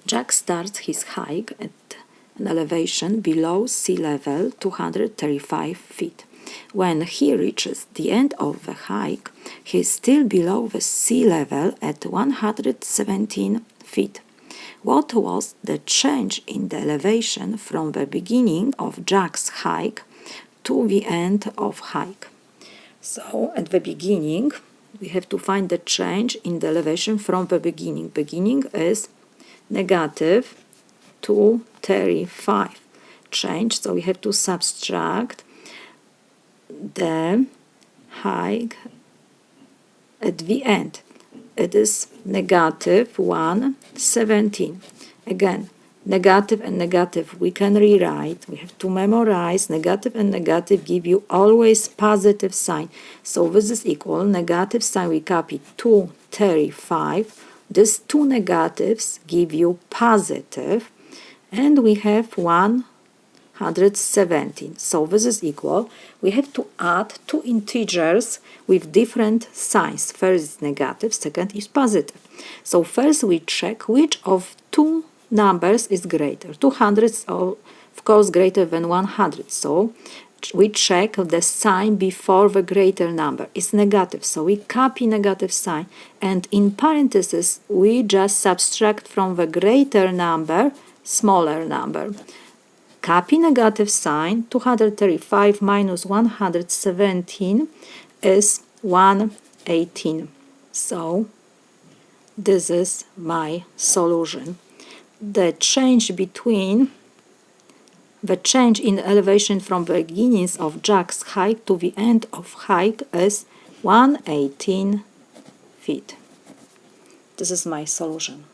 Jack starts his hike at an elevation below sea level 235 feet. When he reaches the end of the hike, he is still below the sea level at 117 feet. What was the change in the elevation from the beginning of Jack's hike to the end of hike? So at the beginning, we have to find the change in the elevation from the beginning. Beginning is negative 235 change, so we have to subtract the hike at the end. It is negative 117. Again, negative and negative we can rewrite. We have to memorize. Negative and negative give you always positive sign. So this is equal. Negative sign we copy 235. These two negatives give you positive. And we have 117. So this is equal. We have to add two integers with different signs. First is negative, second is positive. So first we check which of two numbers is greater. 200 is of course greater than 100. So we check the sign before the greater number. It's negative. So we copy negative sign. And in parentheses we just subtract from the greater number smaller number. Copy negative sign. 235 minus 117 is 118. So this is my solution. The change in elevation from the beginnings of Jack's hike to the end of hike is 118 feet. This is my solution.